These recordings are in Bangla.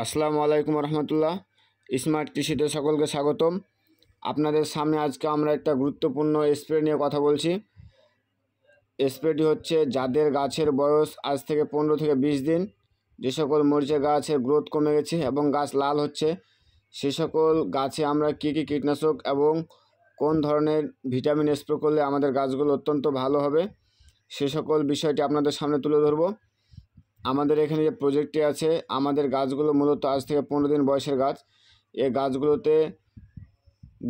আসসালামু আলাইকুম রহমতুল্লাহ। স্মার্ট কৃষিতে সকলকে স্বাগতম। আপনাদের সামনে আজকে আমরা একটা গুরুত্বপূর্ণ স্প্রে নিয়ে কথা বলছি। স্প্রেটি হচ্ছে যাদের গাছের বয়স আজ থেকে 15 থেকে 20 দিন, যে সকল মরিচের গাছের গ্রোথ কমে গেছে এবং গাছ লাল হচ্ছে, সে সকল গাছে আমরা কী কী কীটনাশক এবং কোন ধরনের ভিটামিন স্প্রে করলে আমাদের গাছগুলো অত্যন্ত ভালো হবে, সে সকল বিষয়টি আপনাদের সামনে তুলে ধরব। আমাদের এখানে যে প্রজেক্টটি আছে, আমাদের গাছগুলো মূলত আজ থেকে 15 দিন বয়সের গাছ। এই গাছগুলোতে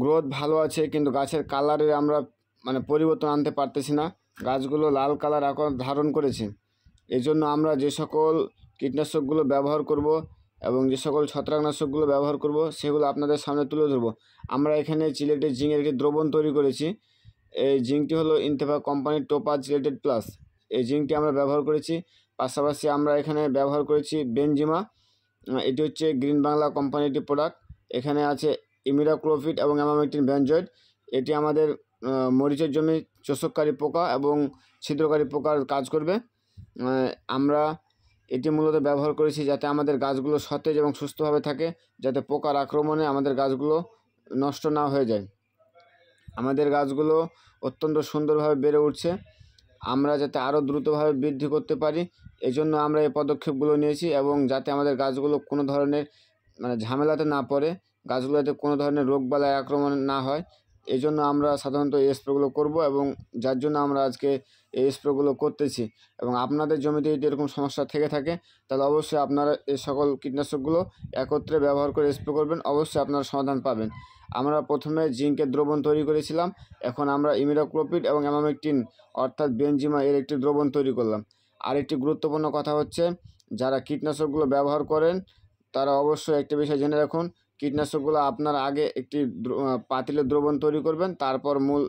গ্রোথ ভালো আছে, কিন্তু গাছের কালারে আমরা পরিবর্তন আনতে পারতেছি না। গাছগুলো লাল কালার এখন ধারণ করেছে। এই জন্য আমরা যে সকল কীটনাশকগুলো ব্যবহার করব এবং যে সকল ছত্রাকনাশকগুলো ব্যবহার করব, সেগুলো আপনাদের সামনে তুলে ধরব। আমরা এখানে চিলেটেড জিঙ্কের একটি দ্রবণ তৈরি করেছি। এই জিঙ্কটি হলো ইনতেফা কোম্পানির টোপাজ চিলেটেড প্লাস। এই জিঙ্কটি আমরা ব্যবহার করেছি। পাশাপাশি আমরা এখানে ব্যবহার করেছি বেনজিমা। এটি হচ্ছে গ্রিন বাংলা কোম্পানির একটি প্রোডাক্ট। এখানে আছে ইমিডাক্লোপিড এবং অ্যামামেকটিন বেনজয়েড। এটি আমাদের মরিচের জমি চোষককারী পোকা এবং ছিদ্রকারী পোকার কাজ করবে। আমরা এটি মূলত ব্যবহার করেছি যাতে আমাদের গাছগুলো সতেজ এবং সুস্থভাবে থাকে, যাতে পোকার আক্রমণে আমাদের গাছগুলো নষ্ট না হয়ে যায়। আমাদের গাছগুলো অত্যন্ত সুন্দরভাবে বেড়ে উঠছে। আমরা যাতে আরও দ্রুতভাবে বৃদ্ধি করতে পারি, এই জন্য আমরা এই পদক্ষেপগুলো নিয়েছি, এবং যাতে আমাদের গাছগুলো কোনো ধরনের ঝামেলাতে না পড়ে, গাছগুলো যাতে কোনো ধরনের রোগবালাই আক্রমণ না হয়, এই জন্য আমরা সাধারণত এই স্প্রেগুলো করব, এবং যার জন্য আমরা আজকে এই স্প্রেগুলো করতেছি। এবং আপনাদের জমিতে যদি এরকম সমস্যা থেকে থাকে, তাহলে অবশ্যই আপনারা এই সকল কীটনাশকগুলো একত্রে ব্যবহার করে স্প্রে করবেন, অবশ্যই আপনারা সমাধান পাবেন। আমরা প্রথমে জিঙ্কের দ্রবণ তৈরি করেছিলাম, এখন আমরা ইমিডাক্লোপিড এবং অ্যামামেকটিন অর্থাৎ বেনজিমা এর একটি দ্রবণ তৈরি করলাম। আর একটি গুরুত্বপূর্ণ কথা হচ্ছে, যারা কীটনাশকগুলো ব্যবহার করেন তারা অবশ্যই একটা বিষয় জেনে রাখুন, কীটনাশকগুলো আপনারা আগে একটি পাতিলের দ্রবণ তৈরি করবেন, তারপর মূল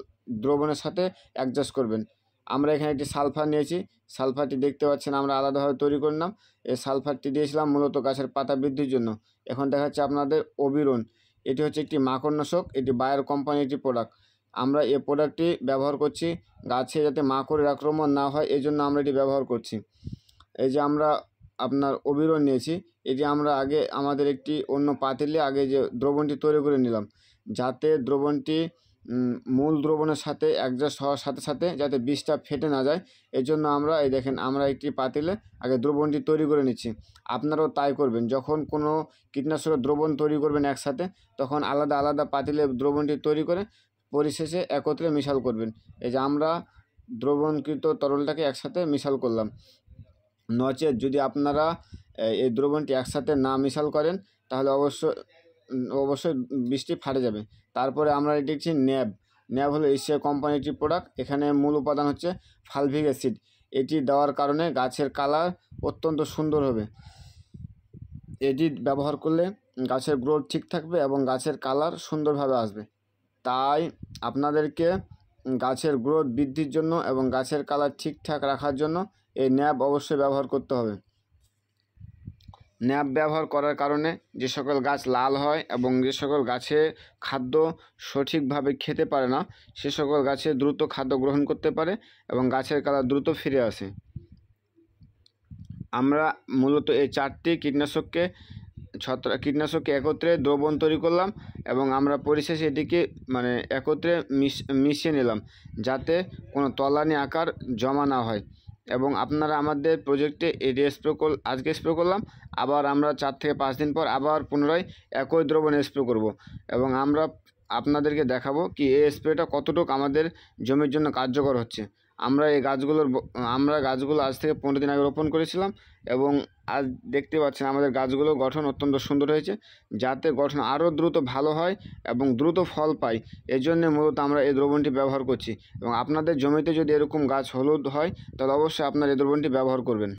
দ্রবণের সাথে অ্যাডজাস্ট করবেন। আমরা এখানে একটি সালফার নিয়েছি। সালফারটি দেখতে পাচ্ছেন আমরা আলাদাভাবে তৈরি করলাম। এই সালফারটি দিয়েছিলাম মূলত গাছের পাতা বৃদ্ধির জন্য। এখন দেখাচ্ছে আপনাদের অবিরন। এটি হচ্ছে একটি মাকড়নাশক, এটি বায়ার কোম্পানির একটি প্রোডাক্ট। আমরা এই প্রোডাক্টটি ব্যবহার করছি গাছে যাতে মাকড়ের আক্রমণ না হয়, এই জন্য আমরা এটি ব্যবহার করছি। এই যে আমরা আপনার অবিরন নিয়েছি, এটি আমরা আগে আমাদের একটি অন্য পাতিলে আগে যে দ্রবণটি তৈরি করে নিলাম, যাতে দ্রবণটি মূল দ্রবণের সাথে অ্যাডজাস্ট হওয়ার সাথে সাথে যাতে বীজটা ফেটে না যায়, এই জন্য আমরা এই দেখেন আমরা একটি পাতিলে আগে দ্রবণটি তৈরি করে নিচ্ছি। আপনারাও তাই করবেন। যখন কোনো কীটনাশকের দ্রবণ তৈরি করবেন একসাথে, তখন আলাদা আলাদা পাতিলে দ্রবণটি তৈরি করে পরিশেষে একত্রে মিশাল করবেন। এই যে আমরা দ্রবণকৃত তরলটাকে একসাথে মিশাল করলাম। নচেত যদি আপনারা এই দ্রবণটি একসাথে না মিশাল করেন, তাহলে অবশ্যই বীজটি ফাটে যাবে। তারপরে আমরা এটি দেখছি ন্যাব হলো এশিয়া কোম্পানির একটি প্রোডাক্ট। এখানে মূল উপাদান হচ্ছে ফালভিক অ্যাসিড। এটি দেওয়ার কারণে গাছের কালার অত্যন্ত সুন্দর হবে। এটি ব্যবহার করলে গাছের গ্রোথ ঠিক থাকবে এবং গাছের কালার সুন্দরভাবে আসবে। তাই আপনাদেরকে গাছের গ্রোথ বৃদ্ধির জন্য এবং গাছের কালার ঠিকঠাক রাখার জন্য এই ন্যাব অবশ্যই ব্যবহার করতে হবে। ন্যাব ব্যবহার করার কারণে যে সকল গাছ লাল হয় এবং যে সকল গাছে খাদ্য সঠিকভাবে খেতে পারে না, সে সকল গাছে দ্রুত খাদ্য গ্রহণ করতে পারে এবং গাছের কালার দ্রুত ফিরে আসে। আমরা মূলত এই 4টি কীটনাশককে একত্রে দ্রবণ তৈরি করলাম, এবং আমরা পরিশেষে এটিকে একত্রে মিশিয়ে নিলাম, যাতে কোনো তলানি আকার জমা না হয়। এবং আপনারা আমাদের প্রজেক্টে এটি আজকে স্প্রে করলাম, আবার আমরা 4 থেকে 5 দিন পর আবার পুনরায় একই দ্রবণ স্প্রে করব, এবং আমরা আপনাদেরকে দেখাবো কি এই স্প্রেটা কতটুকু আমাদের জমির জন্য কার্যকর হচ্ছে। আমরা গাছগুলো আজ থেকে 15 দিন আগে রোপণ করেছিলাম, এবং আজ দেখতে পাচ্ছেন আমাদের গাছগুলো গঠন অত্যন্ত সুন্দর হয়েছে, যাতে গঠন আরও দ্রুত ভালো হয় এবং দ্রুত ফল পাই। এই জন্যে মূলত আমরা এই দ্রবণটি ব্যবহার করছি। এবং আপনাদের জমিতে যদি এরকম গাছ হলুদ হয়, তাহলে অবশ্যই আপনারা এই দ্রবণটি ব্যবহার করবেন।